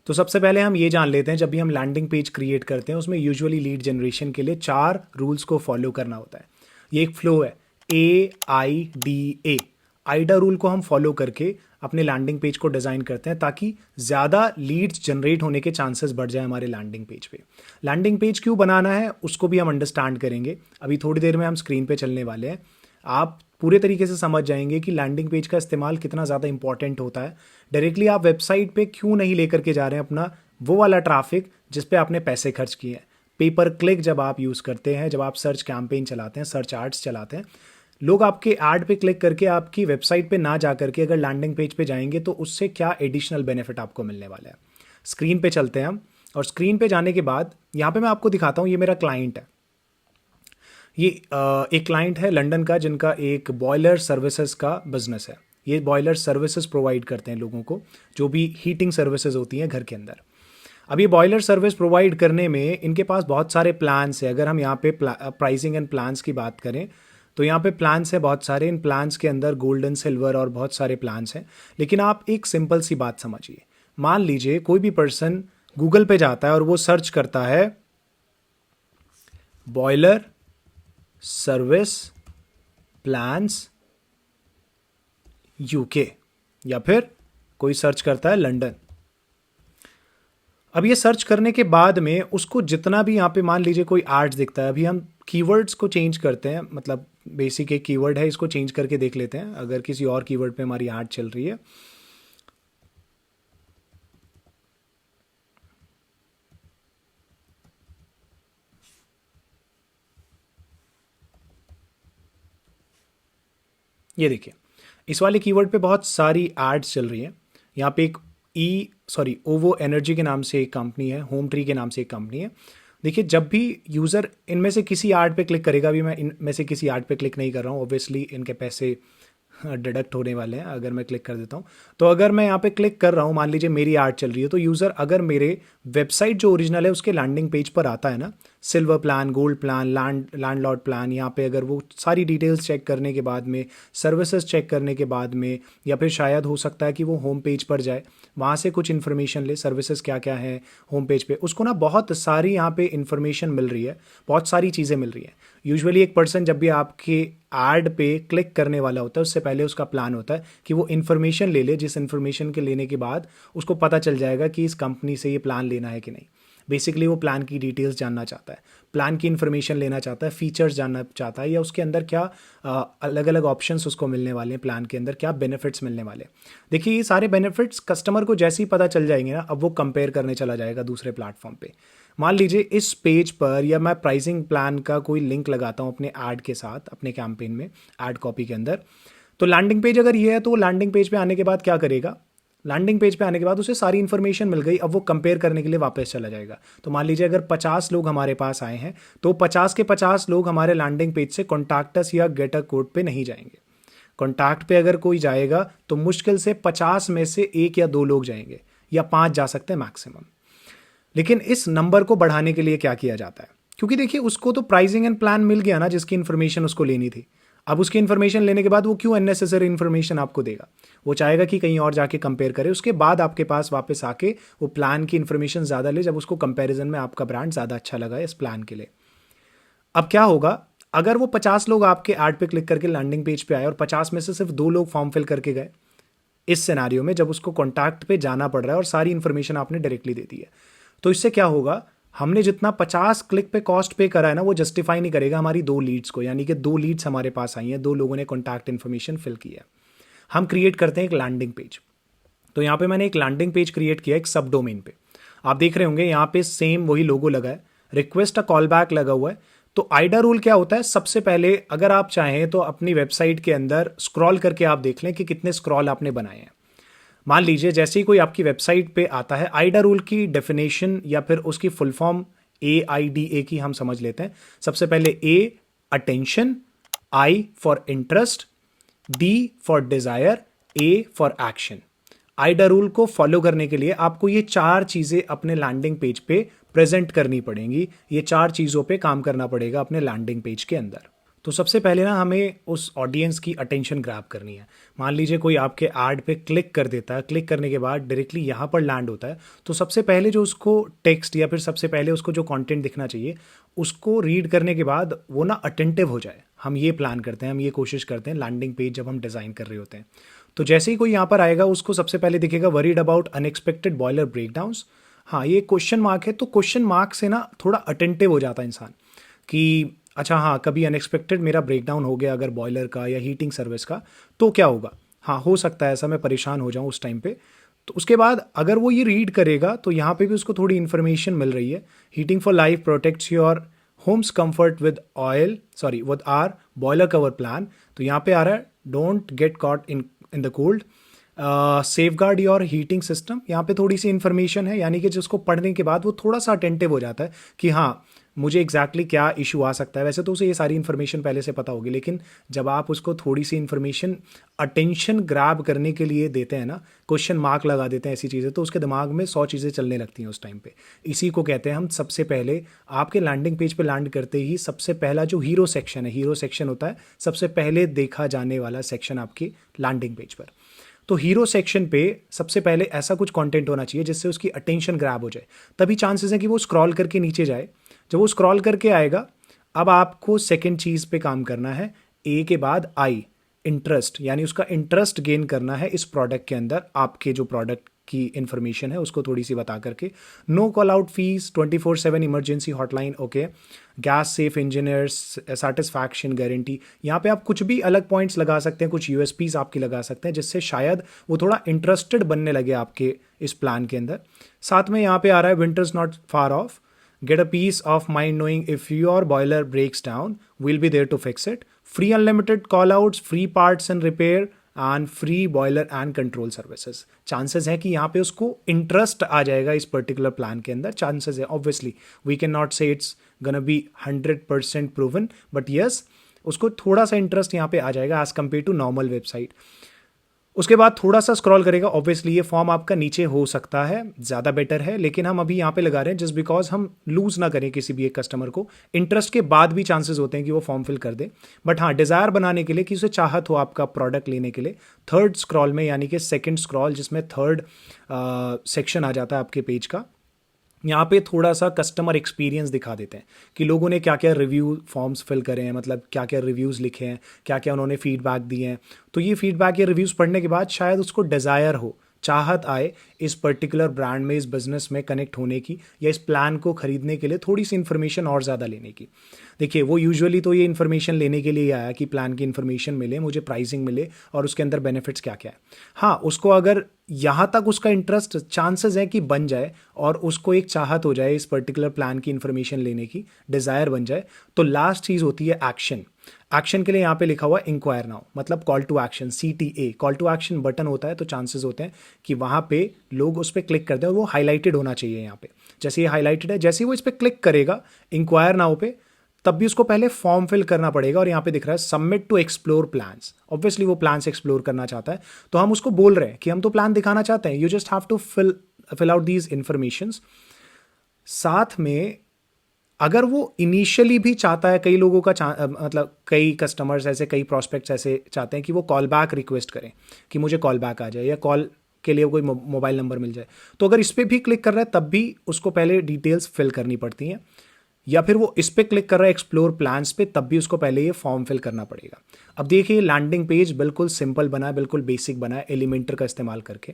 तो सबसे पहले हम ये जान लेते हैं, जब भी हम लैंडिंग पेज क्रिएट करते हैं उसमें यूजुअली लीड जनरेशन के लिए 4 रूल्स को फॉलो करना होता है। ये एक फ्लो है, AIDA। आइडा रूल को हम फॉलो करके अपने लैंडिंग पेज को डिज़ाइन करते हैं ताकि ज़्यादा लीड्स जनरेट होने के चांसेस बढ़ जाए हमारे लैंडिंग पेज पे। लैंडिंग पेज क्यों बनाना है उसको भी हम अंडरस्टैंड करेंगे, अभी थोड़ी देर में हम स्क्रीन पे चलने वाले हैं। आप पूरे तरीके से समझ जाएंगे कि लैंडिंग पेज का इस्तेमाल कितना ज़्यादा इंपॉर्टेंट होता है। डायरेक्टली आप वेबसाइट पे क्यों नहीं लेकर के जा रहे हैं अपना वो वाला ट्रैफिक जिस पे आपने पैसे खर्च किए हैं। पेपर क्लिक जब आप यूज़ करते हैं, जब आप सर्च कैंपेन चलाते हैं, सर्च एड्स चलाते हैं, लोग आपके ऐड पे क्लिक करके आपकी वेबसाइट पे ना जा करके अगर लैंडिंग पेज पे जाएंगे तो उससे क्या एडिशनल बेनिफिट आपको मिलने वाला है। स्क्रीन पे चलते हैं हम, और स्क्रीन पे जाने के बाद यहाँ पे मैं आपको दिखाता हूँ, ये मेरा क्लाइंट है। ये एक क्लाइंट है लंदन का जिनका एक बॉयलर सर्विसेज का बिजनेस है। ये बॉयलर सर्विसेज प्रोवाइड करते हैं लोगों को, जो भी हीटिंग सर्विसेज होती हैं घर के अंदर। अब ये बॉयलर सर्विस प्रोवाइड करने में इनके पास बहुत सारे प्लान्स हैं। अगर हम यहाँ पे प्राइसिंग एंड प्लान्स की बात करें तो यहाँ पे प्लान्स है बहुत सारे। इन प्लान्स के अंदर गोल्डन, सिल्वर और बहुत सारे प्लान्स हैं। लेकिन आप एक सिंपल सी बात समझिए, मान लीजिए कोई भी पर्सन गूगल पे जाता है और वो सर्च करता है बॉयलर सर्विस प्लान्स यूके, या फिर कोई सर्च करता है लंदन। अब ये सर्च करने के बाद में उसको जितना भी यहाँ पे मान लीजिए कोई एड्स दिखता है, अभी हम कीवर्ड्स को चेंज करते हैं, मतलब बेसिक एक कीवर्ड है, इसको चेंज करके देख लेते हैं अगर किसी और कीवर्ड पे हमारी ऐड चल रही है। ये देखिए, इस वाले कीवर्ड पे बहुत सारी एड्स चल रही हैं। यहाँ पे एक ओवो एनर्जी के नाम से एक कंपनी है, होम ट्री के नाम से एक कंपनी है। देखिए, जब भी यूज़र इनमें से किसी ऐड पे क्लिक करेगा, अभी मैं इनमें से किसी ऐड पे क्लिक नहीं कर रहा हूँ, ऑब्वियसली इनके पैसे डिडक्ट होने वाले हैं अगर मैं क्लिक कर देता हूँ। तो अगर मैं यहाँ पे क्लिक कर रहा हूँ, मान लीजिए मेरी ऐड चल रही है, तो यूज़र अगर मेरे वेबसाइट जो ओरिजिनल है उसके लैंडिंग पेज पर आता है ना, silver plan, gold plan, landlord plan, यहाँ पे अगर वो सारी डिटेल्स चेक करने के बाद में, सर्विसेज चेक करने के बाद में, या फिर शायद हो सकता है कि वो होम पेज पर जाए, वहाँ से कुछ इन्फॉर्मेशन ले, सर्विसेज क्या क्या है होम पेज पे, उसको ना बहुत सारी यहाँ पे इन्फॉर्मेशन मिल रही है, बहुत सारी चीज़ें मिल रही हैं। यूजुअली एक पर्सन जब भी आपके ऐड पे क्लिक करने वाला होता है उससे पहले उसका प्लान होता है कि वो इन्फॉर्मेशन ले ले, जिस इन्फॉर्मेशन के लेने के बाद उसको पता चल जाएगा कि इस कंपनी से ये प्लान लेना है कि नहीं। बेसिकली वो प्लान की डिटेल्स जानना चाहता है, प्लान की इन्फॉर्मेशन लेना चाहता है, फीचर्स जानना चाहता है, या उसके अंदर क्या अलग अलग ऑप्शंस उसको मिलने वाले हैं, प्लान के अंदर क्या बेनिफिट्स मिलने वाले हैं। देखिए, ये सारे बेनिफिट्स कस्टमर को जैसे ही पता चल जाएंगे ना, अब वो कंपेयर करने चला जाएगा दूसरे प्लेटफॉर्म पे। मान लीजिए इस पेज पर, या मैं प्राइसिंग प्लान का कोई लिंक लगाता हूँ अपने ऐड के साथ, अपने कैंपेन में ऐड कॉपी के अंदर, तो लैंडिंग पेज अगर ये है तो लैंडिंग पेज पे आने के बाद क्या करेगा, लैंडिंग पेज पे आने के बाद उसे सारी इन्फॉर्मेशन मिल गई, अब वो कंपेयर करने के लिए वापस चला जाएगा। तो मान लीजिए अगर 50 लोग हमारे पास आए हैं तो 50 के 50 लोग हमारे लैंडिंग पेज से कॉन्टैक्टस या गेट अ कोड पे नहीं जाएंगे। कॉन्टैक्ट पे अगर कोई जाएगा तो मुश्किल से 50 में से 1 या 2 लोग जाएंगे, या 5 जा सकते हैं मैक्सिमम। लेकिन इस नंबर को बढ़ाने के लिए क्या किया जाता है, क्योंकि देखिए उसको तो प्राइसिंग एंड प्लान मिल गया ना जिसकी इन्फॉर्मेशन उसको लेनी थी। अब उसकी इन्फॉर्मेशन लेने के बाद वो क्यों अननेसेसरी इन्फॉर्मेशन आपको देगा, वो चाहेगा कि कहीं और जाके कंपेयर करे, उसके बाद आपके पास वापस आके वो प्लान की इन्फॉर्मेशन ज़्यादा ले, जब उसको कंपैरिजन में आपका ब्रांड ज़्यादा अच्छा लगा इस प्लान के लिए। अब क्या होगा, अगर वो 50 लोग आपके ऐड पे क्लिक करके लैंडिंग पेज पे आए और 50 में से सिर्फ 2 लोग फॉर्म फिल करके गए, इस सिनेरियो में जब उसको कॉन्टैक्ट पे जाना पड़ रहा है और सारी इन्फॉर्मेशन आपने डायरेक्टली दे दी है, तो इससे क्या होगा, हमने जितना 50 क्लिक पे कॉस्ट पे करा है ना, वो जस्टिफाई नहीं करेगा हमारी 2 लीड्स को। यानी कि 2 लीड्स हमारे पास आई हैं, 2 लोगों ने कॉन्टैक्ट इन्फॉर्मेशन फिल की है। हम क्रिएट करते हैं एक लैंडिंग पेज। तो यहाँ पे मैंने एक लैंडिंग पेज क्रिएट किया एक सब डोमेन पे। आप देख रहे होंगे यहाँ पे सेम वही लोगो लगा है, रिक्वेस्ट अ कॉल बैक लगा हुआ है। तो आइडा रूल क्या होता है, सबसे पहले अगर आप चाहें तो अपनी वेबसाइट के अंदर स्क्रॉल करके आप देख लें कि कितने स्क्रॉल आपने बनाए हैं। मान लीजिए जैसे ही कोई आपकी वेबसाइट पे आता है, आइडा रूल की डेफिनेशन या फिर उसकी फुल फॉर्म AIDA की हम समझ लेते हैं। सबसे पहले A attention, I for interest, D for Dzire, A for action. Aida rule को फॉलो करने के लिए आपको ये 4 चीजें अपने लैंडिंग पेज पे प्रेजेंट करनी पड़ेंगी, ये 4 चीजों पे काम करना पड़ेगा अपने लैंडिंग पेज के अंदर। तो सबसे पहले ना हमें उस ऑडियंस की अटेंशन ग्रैब करनी है। मान लीजिए कोई आपके ऐड पे क्लिक कर देता है, क्लिक करने के बाद डायरेक्टली यहाँ पर लैंड होता है, तो सबसे पहले जो उसको टेक्स्ट या फिर सबसे पहले उसको जो कंटेंट दिखना चाहिए, उसको रीड करने के बाद वो ना अटेंटिव हो जाए। हम ये प्लान करते हैं, हम ये कोशिश करते हैं लैंडिंग पेज जब हम डिज़ाइन कर रहे होते हैं। तो जैसे ही कोई यहाँ पर आएगा, उसको सबसे पहले दिखेगा worried about unexpected boiler breakdowns. हाँ, ये क्वेश्चन मार्क है, तो क्वेश्चन मार्क से ना थोड़ा अटेंटिव हो जाता है इंसान कि अच्छा हाँ, कभी अनएक्सपेक्टेड मेरा ब्रेकडाउन हो गया अगर बॉयलर का या हीटिंग सर्विस का, तो क्या होगा। हाँ, हो सकता है ऐसा, मैं परेशान हो जाऊँ उस टाइम पे। तो उसके बाद अगर वो ये रीड करेगा तो यहाँ पे भी उसको थोड़ी इन्फॉर्मेशन मिल रही है। Heating for life protects your homes comfort with our boiler cover plan. तो यहाँ पे आ रहा है don't get caught in the cold, safeguard your heating system. यहाँ पे थोड़ी सी इन्फॉर्मेशन है, यानी कि जिसको पढ़ने के बाद वो थोड़ा सा अटेंटिव हो जाता है कि हाँ, मुझे एग्जैक्टली क्या इशू आ सकता है। वैसे तो उसे ये सारी इन्फॉर्मेशन पहले से पता होगी, लेकिन जब आप उसको थोड़ी सी इन्फॉर्मेशन अटेंशन ग्रैब करने के लिए देते हैं ना, क्वेश्चन मार्क लगा देते हैं ऐसी चीज़ें, तो उसके दिमाग में 100 चीज़ें चलने लगती हैं उस टाइम पे। इसी को कहते हैं हम सबसे पहले आपके लैंडिंग पेज पे लैंड करते ही सबसे पहला जो हीरो सेक्शन है, हीरो सेक्शन होता है सबसे पहले देखा जाने वाला सेक्शन आपकी लैंडिंग पेज पर। तो हीरो सेक्शन पे सबसे पहले ऐसा कुछ कंटेंट होना चाहिए जिससे उसकी अटेंशन ग्रैब हो जाए, तभी चांसेस हैं कि वो स्क्रॉल करके नीचे जाए। जब वो स्क्रॉल करके आएगा, अब आपको सेकंड चीज़ पे काम करना है, ए के बाद आई, इंटरेस्ट, यानी उसका इंटरेस्ट गेन करना है इस प्रोडक्ट के अंदर। आपके जो प्रोडक्ट की इन्फॉर्मेशन है उसको थोड़ी सी बता करके। No call out fees, 24/7 emergency hotline, okay, gas safe engineers, satisfaction guarantee. यहाँ पे आप कुछ भी अलग पॉइंट्स लगा सकते हैं, कुछ यूएसपीज आपकी लगा सकते हैं, जिससे शायद वो थोड़ा इंटरेस्टेड बनने लगे आपके इस प्लान के अंदर। साथ में यहाँ पे आ रहा है winters not far of, get a peace of mind knowing if your boiler breaks down, we'll be there to fix it. Free unlimited call outs, free parts and repair and free boiler and control services. Chances है कि यहाँ पे उसको interest आ जाएगा इस particular plan के अंदर, chances है। Obviously we can not say it's gonna be 100% proven, but yes, उसको थोड़ा सा इंटरेस्ट यहाँ पे आ जाएगा as compare to normal website. उसके बाद थोड़ा सा स्क्रॉल करेगा, ऑब्वियसली ये फॉर्म आपका नीचे हो सकता है, ज़्यादा बेटर है, लेकिन हम अभी यहाँ पे लगा रहे हैं जस्ट बिकॉज हम लूज़ ना करें किसी भी एक कस्टमर को। इंटरेस्ट के बाद भी चांसेस होते हैं कि वो फॉर्म फिल कर दे, बट हाँ, डिज़ायर बनाने के लिए कि उसे चाहत हो आपका प्रोडक्ट लेने के लिए, थर्ड स्क्रॉल में, यानी कि सेकेंड स्क्रॉल जिसमें थर्ड सेक्शन आ जाता है आपके पेज का, यहाँ पे थोड़ा सा कस्टमर एक्सपीरियंस दिखा देते हैं कि लोगों ने क्या क्या रिव्यू फॉर्म्स फिल करे हैं, मतलब क्या क्या रिव्यूज़ लिखे हैं, क्या क्या उन्होंने फीडबैक दिए हैं। तो ये फीडबैक या रिव्यूज़ पढ़ने के बाद शायद उसको डिज़ायर हो, चाहत आए इस पर्टिकुलर ब्रांड में, इस बिज़नेस में कनेक्ट होने की, या इस प्लान को ख़रीदने के लिए थोड़ी सी इन्फॉर्मेशन और ज़्यादा लेने की। देखिए, वो यूजुअली तो ये इन्फॉर्मेशन लेने के लिए आया कि प्लान की इन्फॉर्मेशन मिले, मुझे प्राइसिंग मिले और उसके अंदर बेनिफिट्स क्या क्या है। हाँ, उसको अगर यहाँ तक उसका इंटरेस्ट, चांसेस है कि बन जाए और उसको एक चाहत हो जाए इस पर्टिकुलर प्लान की इन्फॉर्मेशन लेने की, डिज़ायर बन जाए, तो लास्ट चीज़ होती है एक्शन। एक्शन के लिए यहाँ पे लिखा हुआ इंक्वायर नाउ, मतलब call to action, CTA, call to action button होता है, तो चांसेस होते हैं कि वहाँ पे लोग उस पर क्लिक करते हैं, और वो हाईलाइटेड होना चाहिए यहाँ पे। जैसे ये हाईलाइटेड है, जैसे ही वो इस पर क्लिक करेगा इंक्वायर नाउ पे, तब भी उसको पहले फॉर्म फिल करना पड़ेगा, और यहाँ पे दिख रहा है submit to explore plans. Obviously वो प्लान्स एक्सप्लोर करना चाहता है, तो हम उसको बोल रहे हैं कि हम तो प्लान दिखाना चाहते हैं, you just have to fill out these informations. साथ में अगर वो इनिशियली भी चाहता है, कई लोगों का मतलब कई कस्टमर्स ऐसे, कई प्रॉस्पेक्ट्स ऐसे चाहते हैं कि वो कॉल बैक रिक्वेस्ट करें कि मुझे कॉल बैक आ जाए, या कॉल के लिए कोई मोबाइल नंबर मिल जाए, तो अगर इस पर भी क्लिक कर रहा है तब भी उसको पहले डिटेल्स फिल करनी पड़ती हैं। या फिर वो इस पर क्लिक कर रहा है एक्सप्लोर प्लान्स पे, तब भी उसको पहले ये फॉर्म फिल करना पड़ेगा। अब देखिए, लैंडिंग पेज बिल्कुल सिंपल बना है, बिल्कुल बेसिक बना है, एलिमेंटर का इस्तेमाल करके।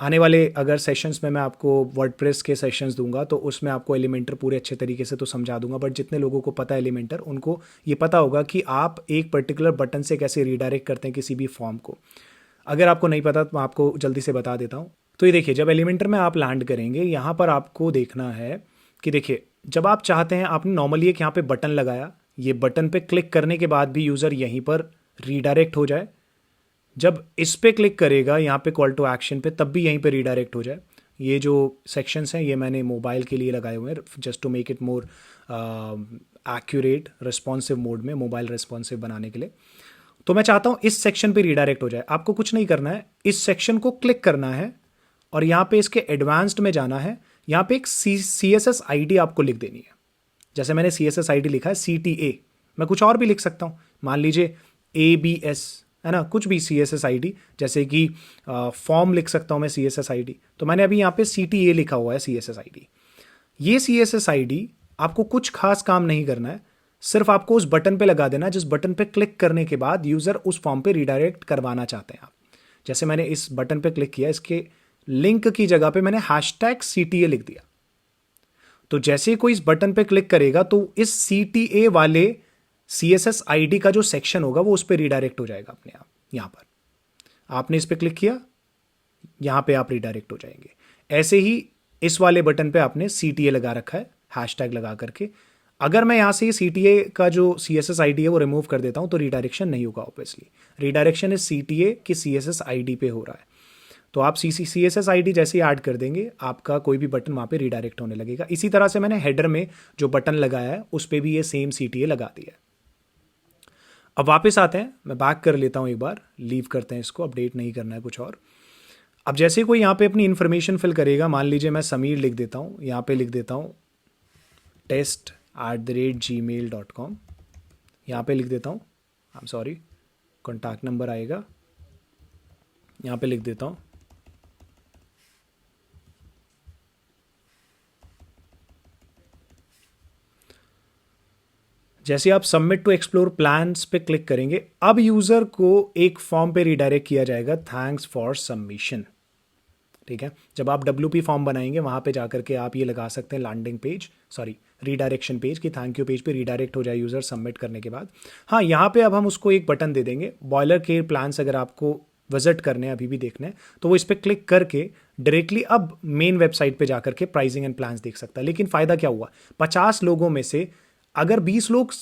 आने वाले अगर सेशंस में मैं आपको वर्डप्रेस के सेशंस दूंगा, तो उसमें आपको एलिमेंटर पूरे अच्छे तरीके से तो समझा दूंगा, बट जितने लोगों को पता है एलिमेंटर, उनको ये पता होगा कि आप एक पर्टिकुलर बटन से कैसे रीडायरेक्ट करते हैं किसी भी फॉर्म को। अगर आपको नहीं पता तो मैं आपको जल्दी से बता देता हूँ। तो ये देखिए, जब एलिमेंटर में आप लैंड करेंगे, यहाँ पर आपको देखना है कि देखिए, जब आप चाहते हैं, आपने नॉर्मली एक यहाँ पे बटन लगाया, ये बटन पे क्लिक करने के बाद भी यूज़र यहीं पर रीडायरेक्ट हो जाए, जब इस पे क्लिक करेगा यहाँ पे कॉल टू एक्शन पे, तब भी यहीं पे रीडायरेक्ट हो जाए। ये जो सेक्शंस हैं ये मैंने मोबाइल के लिए लगाए हुए हैं, just to make it more accurate, responsive mode में, मोबाइल रिस्पॉन्सिव बनाने के लिए। तो मैं चाहता हूँ इस सेक्शन पे रीडायरेक्ट हो जाए। आपको कुछ नहीं करना है, इस सेक्शन को क्लिक करना है और यहाँ पे इसके एडवांस्ड में जाना है। यहाँ पे एक CSS ID आपको लिख देनी है। जैसे मैंने CSS ID लिखा है CTA, मैं कुछ और भी लिख सकता हूँ, मान लीजिए ABS, है ना, कुछ भी CSS ID, जैसे कि फॉर्म लिख सकता हूँ मैं CSS ID। तो मैंने अभी यहाँ पे CTA लिखा हुआ है CSS ID। ये CSS ID आपको कुछ खास काम नहीं करना है, सिर्फ आपको उस बटन पे लगा देना है जिस बटन पे क्लिक करने के बाद यूज़र उस फॉर्म पे रिडायरेक्ट करवाना चाहते हैं आप। जैसे मैंने इस बटन पे क्लिक किया, इसके लिंक की जगह पे मैंने #CTA लिख दिया। तो जैसे ही कोई इस बटन पे क्लिक करेगा तो इस CTA वाले CSS ID का जो सेक्शन होगा वो उस पर रिडायरेक्ट हो जाएगा अपने आप। यहाँ पर आपने इस पर क्लिक किया, यहाँ पे आप रिडायरेक्ट हो जाएंगे। ऐसे ही इस वाले बटन पे आपने CTA लगा रखा है हैशटैग लगा करके। अगर मैं यहाँ से CTA का जो CSS ID है वो रिमूव कर देता हूँ तो रिडायरेक्शन नहीं होगा ऑब्वियसली। रिडायरेक्शन इस CTA की CSS ID पे हो रहा है। तो आप CSS ID जैसे ही ऐड कर देंगे आपका कोई भी बटन वहाँ पे रिडायरेक्ट होने लगेगा। इसी तरह से मैंने हेडर में जो बटन लगाया है उस पर भी ये सेम CTA लगा दिया है। अब वापस आते हैं, मैं बैक कर लेता हूँ एक बार, लीव करते हैं इसको, अपडेट नहीं करना है कुछ और। अब जैसे कोई यहाँ पे अपनी इन्फॉर्मेशन फिल करेगा, मान लीजिए मैं समीर लिख देता हूँ, यहाँ पे लिख देता हूँ test@gmail.com, यहाँ पे लिख देता हूँ, I am sorry, contact number आएगा, यहाँ पे लिख देता हूँ जैसे आप सबमिट टू एक्सप्लोर प्लान्स पे क्लिक करेंगे, अब यूज़र को एक फॉर्म पे रिडायरेक्ट किया जाएगा, थैंक्स फॉर सबमिशन। ठीक है, जब आप WP फॉर्म बनाएंगे वहाँ पे जाकर के आप ये लगा सकते हैं landing page, sorry redirection page, कि थैंक यू पेज पे रिडायरेक्ट हो जाए यूज़र सबमिट करने के बाद। हाँ, यहाँ पे अब हम उसको एक बटन दे देंगे, बॉयलर केयर प्लान्स अगर आपको विजिट करने हैं, अभी भी देखने हैं, तो वो इस पर क्लिक करके डायरेक्टली अब मेन वेबसाइट पे जाकर के प्राइसिंग एंड प्लान्स देख सकता है। लेकिन फ़ायदा क्या हुआ, 50 लोगों में से अगर 20 लोग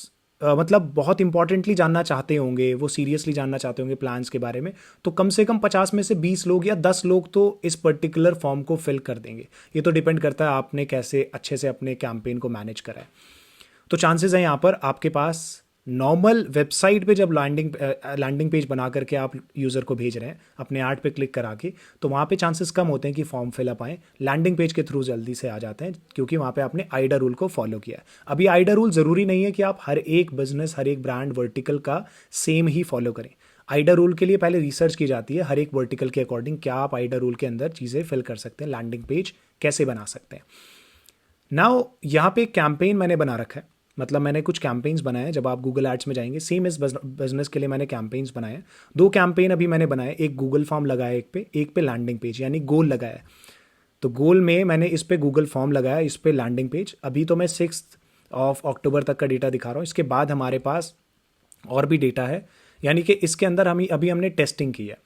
मतलब बहुत इंपॉर्टेंटली जानना चाहते होंगे, वो सीरियसली जानना चाहते होंगे प्लान्स के बारे में, तो कम से कम 50 में से 20 लोग या 10 लोग तो इस पर्टिकुलर फॉर्म को फिल कर देंगे। ये तो डिपेंड करता है आपने कैसे अच्छे से अपने कैंपेन को मैनेज करा है। तो चांसेस हैं यहाँ पर आपके पास नॉर्मल वेबसाइट पे जब लैंडिंग पेज बना करके आप यूज़र को भेज रहे हैं अपने ऐड पे क्लिक करा के, तो वहाँ पे चांसेस कम होते हैं कि फॉर्म फिलअप आए। लैंडिंग पेज के थ्रू जल्दी से आ जाते हैं क्योंकि वहाँ पे आपने आइडा रूल को फॉलो किया है। अभी आइडा रूल ज़रूरी नहीं है कि आप हर एक बिजनेस, हर एक ब्रांड वर्टिकल का सेम ही फॉलो करें। आइडा रूल के लिए पहले रिसर्च की जाती है, हर एक वर्टिकल के अकॉर्डिंग क्या आप आइडा रूल के अंदर चीज़ें फिल कर सकते हैं, लैंडिंग पेज कैसे बना सकते हैं। नाउ यहाँ पे कैंपेन मैंने बना रखा है, मतलब मैंने कुछ कैंपेन्स बनाए हैं। जब आप गूगल एड्स में जाएंगे, सेम इस बिजनेस के लिए मैंने कैंपेन्स बनाए हैं। 2 कैंपेन अभी मैंने बनाए, एक गूगल फॉर्म लगाया एक पे लैंडिंग पेज, यानी गोल लगाया है। तो गोल में मैंने इस पे गूगल फॉर्म लगाया, इस पे लैंडिंग पेज। अभी तो मैं 6 अक्टूबर तक का डेटा दिखा रहा हूँ, इसके बाद हमारे पास और भी डेटा है, यानी कि इसके अंदर अभी हमने टेस्टिंग की है।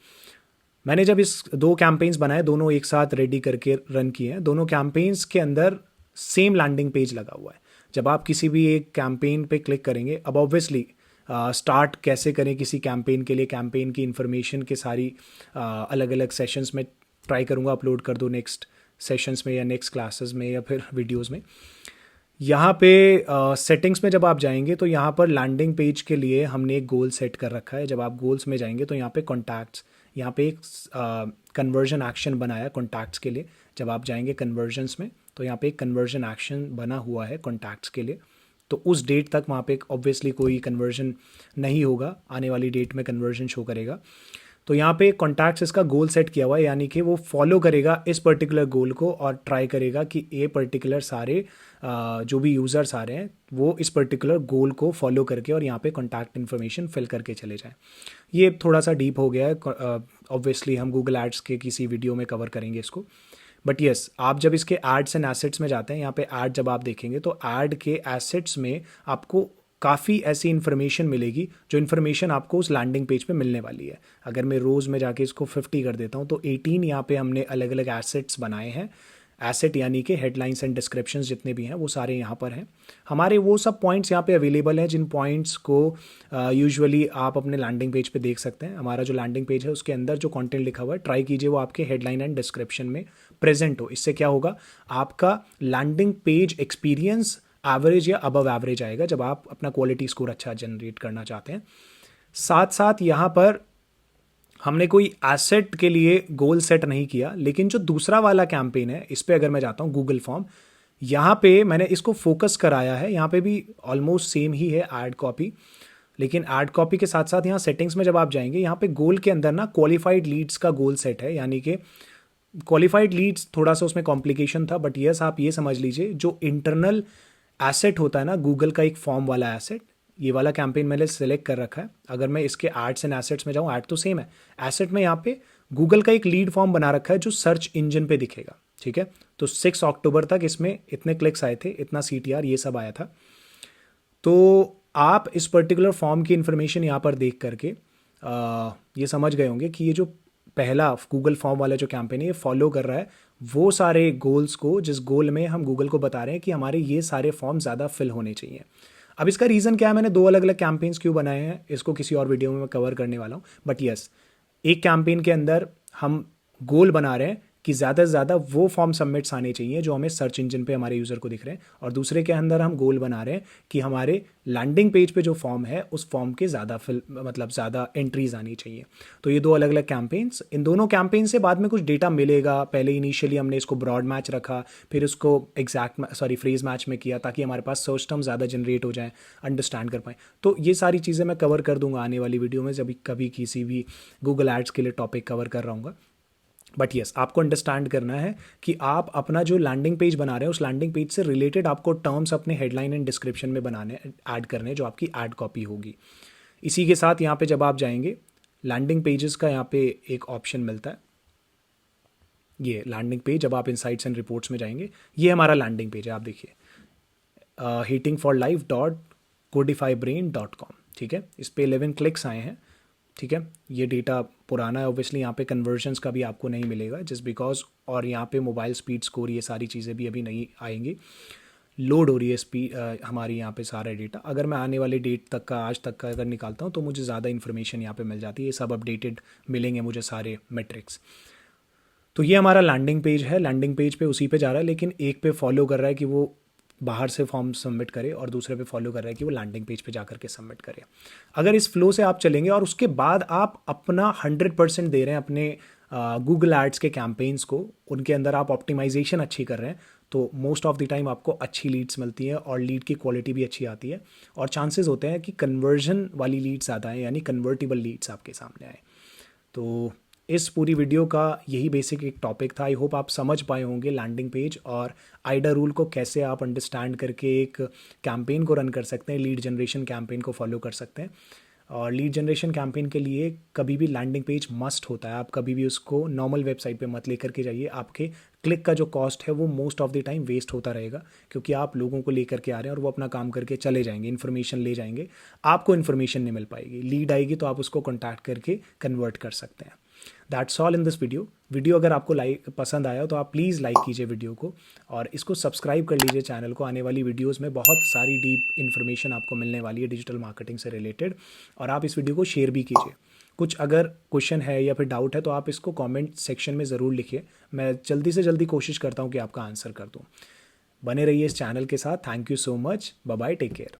मैंने जब इस 2 कैंपेन्स बनाए, दोनों एक साथ रेडी करके रन किए हैं, दोनों कैंपेन्स के अंदर सेम लैंडिंग पेज लगा हुआ है। जब आप किसी भी एक कैंपेन पे क्लिक करेंगे, अब ऑब्वियसली स्टार्ट कैसे करें किसी कैंपेन के लिए, कैंपेन की इन्फॉर्मेशन के सारी अलग अलग सेशंस में ट्राई करूँगा अपलोड कर दूँ, नेक्स्ट सेशंस में या नेक्स्ट क्लासेस में या फिर वीडियोस में। यहाँ पे सेटिंग्स में जब आप जाएंगे तो यहाँ पर लैंडिंग पेज के लिए हमने एक गोल सेट कर रखा है। जब आप गोल्स में जाएंगे तो यहाँ पे कॉन्टैक्ट्स, यहाँ पे एक कन्वर्जन एक्शन बनाया कॉन्टैक्ट्स के लिए। जब आप जाएंगे कन्वर्जन्स में तो यहाँ पे एक कन्वर्जन एक्शन बना हुआ है कॉन्टैक्ट्स के लिए। तो उस डेट तक वहाँ पे ऑब्वियसली कोई कन्वर्जन नहीं होगा, आने वाली डेट में कन्वर्जन शो करेगा। तो यहाँ पे कॉन्टैक्ट्स इसका गोल सेट किया हुआ है, यानी कि वो फॉलो करेगा इस पर्टिकुलर गोल को और ट्राई करेगा कि ये पर्टिकुलर सारे जो भी यूज़र्स आ रहे हैं वो इस पर्टिकुलर गोल को फॉलो करके और यहाँ पे कॉन्टैक्ट इन्फॉर्मेशन फिल करके चले जाएं। ये थोड़ा सा डीप हो गया है, ऑब्वियसली हम गूगल एड्स के किसी वीडियो में कवर करेंगे इसको। बट येस, आप जब इसके एड्स एंड एसेट्स में जाते हैं, यहाँ पे ऐड जब आप देखेंगे तो ऐड के एसेट्स में आपको काफ़ी ऐसी इन्फॉर्मेशन मिलेगी जो इन्फॉर्मेशन आपको उस लैंडिंग पेज पे मिलने वाली है। अगर मैं रोज़ में जाके इसको 50 कर देता हूँ तो 18 यहाँ पे हमने अलग अलग एसेट्स बनाए हैं। एसेट यानी कि हेडलाइंस एंड डिस्क्रिप्शंस जितने भी हैं वो सारे यहाँ पर हैं। हमारे वो सब पॉइंट्स यहाँ पे अवेलेबल हैं जिन पॉइंट्स को यूजुअली आप अपने लैंडिंग पेज पे देख सकते हैं। हमारा जो लैंडिंग पेज है उसके अंदर जो कंटेंट लिखा हुआ है, ट्राई कीजिए वो आपके हेडलाइन एंड डिस्क्रिप्शन में प्रेजेंट हो। इससे क्या होगा, आपका लैंडिंग पेज एक्सपीरियंस एवरेज या अबव एवरेज आएगा जब आप अपना क्वालिटी स्कोर अच्छा जनरेट करना चाहते हैं। साथ साथ यहाँ पर हमने कोई एसेट के लिए गोल सेट नहीं किया, लेकिन जो दूसरा वाला कैंपेन है इस पर अगर मैं जाता हूँ गूगल फॉर्म, यहाँ पे मैंने इसको फोकस कराया है, यहाँ पे भी ऑलमोस्ट सेम ही है ऐड कॉपी, लेकिन ऐड कॉपी के साथ साथ यहाँ सेटिंग्स में जब आप जाएंगे, यहाँ पे गोल के अंदर ना क्वालिफाइड लीड्स का गोल सेट है, यानी कि क्वालिफाइड लीड्स थोड़ा सा उसमें कॉम्प्लिकेशन था, बट यस आप ये समझ लीजिए जो इंटरनल एसेट होता है ना गूगल का, एक फॉर्म वाला एसेट, ये वाला कैंपेन मैंने सेलेक्ट कर रखा है। अगर मैं इसके एड्स एंड एसेट्स में जाऊँ, ऐड तो सेम है, एसेट में यहाँ पे गूगल का एक लीड फॉर्म बना रखा है जो सर्च इंजन पे दिखेगा, ठीक है। तो 6 अक्टूबर तक इसमें इतने क्लिक्स आए थे, इतना CTR ये सब आया था। तो आप इस पर्टिकुलर फॉर्म की इन्फॉर्मेशन यहाँ पर देख करके ये समझ गए होंगे कि ये जो पहला गूगल फॉर्म वाला जो कैंपेन है ये फॉलो कर रहा है वो सारे गोल्स को, जिस गोल में हम गूगल को बता रहे हैं कि हमारे ये सारे फॉर्म ज़्यादा फिल होने चाहिए। अब इसका रीज़न क्या है, मैंने 2 अलग अलग कैंपेन्स क्यों बनाए हैं, इसको किसी और वीडियो में मैं कवर करने वाला हूँ। बट यस, एक कैंपेन के अंदर हम गोल बना रहे हैं कि ज़्यादा से ज़्यादा वो फॉर्म सबमिट्स आने चाहिए जो हमें सर्च इंजन पे हमारे यूज़र को दिख रहे हैं, और दूसरे के अंदर हम गोल बना रहे हैं कि हमारे लैंडिंग पेज पे जो फॉर्म है उस फॉर्म के ज़्यादा मतलब ज़्यादा एंट्रीज आनी चाहिए। तो ये 2 अलग अलग कैंपेन्स, इन दोनों कैंपेन से बाद में कुछ डेटा मिलेगा। पहले इनिशियली हमने इसको ब्रॉड मैच रखा, फिर उसको फ्रेज मैच में किया ताकि हमारे पास सर्च टर्म ज़्यादा जनरेट हो जाए, अंडरस्टैंड कर पाएँ। तो ये सारी चीज़ें मैं कवर कर दूंगा आने वाली वीडियो में, जब कभी किसी भी गूगल एड्स के लिए टॉपिक कवर कर रहा हूँ। बट यस, आपको अंडरस्टैंड करना है कि आप अपना जो लैंडिंग पेज बना रहे हैं उस लैंडिंग पेज से रिलेटेड आपको टर्म्स अपने हेडलाइन एंड डिस्क्रिप्शन में बनाने, ऐड करने, जो आपकी ऐड कॉपी होगी। इसी के साथ यहाँ पे जब आप जाएंगे, लैंडिंग पेजेस का यहाँ पे एक ऑप्शन मिलता है, ये लैंडिंग पेज, जब आप इनसाइट्स एंड रिपोर्ट्स में जाएंगे, ये हमारा लैंडिंग पेज है, आप देखिए heatingforlife.codifybrain.com, ठीक है। इस पे 11 क्लिक्स आए हैं, ठीक है। ये डेटा पुराना है, ऑब्वियसली यहाँ पे कन्वर्जन्स का भी आपको नहीं मिलेगा जस्ट बिकॉज, और यहाँ पे मोबाइल स्पीड स्कोर ये सारी चीज़ें भी अभी नहीं आएंगी, लोड हो रही है स्पीड हमारी यहाँ पे सारा डेटा। अगर मैं आने वाले डेट तक का, आज तक का अगर निकालता हूँ तो मुझे ज़्यादा इन्फॉर्मेशन यहाँ पे मिल जाती है, ये सब अपडेटेड मिलेंगे मुझे सारे मेट्रिक्स। तो ये हमारा लैंडिंग पेज है, लैंडिंग पेज पे उसी पे जा रहा है, लेकिन एक पे फॉलो कर रहा है कि वो बाहर से फॉर्म सबमिट करे, और दूसरे पे फॉलो कर रहा है कि वो लैंडिंग पेज पे जा करके सबमिट करे। अगर इस फ्लो से आप चलेंगे और उसके बाद आप अपना 100% दे रहे हैं अपने गूगल एड्स के कैंपेन्स को, उनके अंदर आप ऑप्टिमाइजेशन अच्छी कर रहे हैं, तो मोस्ट ऑफ द टाइम आपको अच्छी लीड्स मिलती हैं और लीड की क्वालिटी भी अच्छी आती है, और चांसेस होते हैं कि कन्वर्जन वाली लीड्स ज़्यादा हैं, यानी कन्वर्टेबल लीड्स आपके सामने आए। तो इस पूरी वीडियो का यही बेसिक एक टॉपिक था। आई होप आप समझ पाए होंगे लैंडिंग पेज और आइडा रूल को कैसे आप अंडरस्टैंड करके एक कैंपेन को रन कर सकते हैं, लीड जनरेशन कैंपेन को फॉलो कर सकते हैं। और लीड जनरेशन कैंपेन के लिए कभी भी लैंडिंग पेज मस्ट होता है, आप कभी भी उसको नॉर्मल वेबसाइट पे मत लेकर के जाइए, आपके क्लिक का जो कॉस्ट है वो most of the time waste होता रहेगा, क्योंकि आप लोगों को लेकर के आ रहे हैं और वो अपना काम करके चले जाएंगे, इन्फॉर्मेशन ले जाएंगे, आपको इन्फॉर्मेशन नहीं मिल पाएगी। लीड आएगी तो आप उसको कॉन्टैक्ट करके कन्वर्ट कर सकते हैं। That's all in this video अगर आपको पसंद आया तो आप प्लीज़ लाइक कीजिए वीडियो को, और इसको सब्सक्राइब कर लीजिए चैनल को। आने वाली वीडियोस में बहुत सारी डीप इन्फॉर्मेशन आपको मिलने वाली है डिजिटल मार्केटिंग से रिलेटेड, और आप इस वीडियो को शेयर भी कीजिए। कुछ अगर क्वेश्चन है या फिर डाउट है तो आप इसको कमेंट सेक्शन में ज़रूर लिखिए, मैं जल्दी से जल्दी कोशिश करता हूँ कि आपका आंसर कर दूँ। बने रहिए इस चैनल के साथ। Thank you so much, bye bye, take care.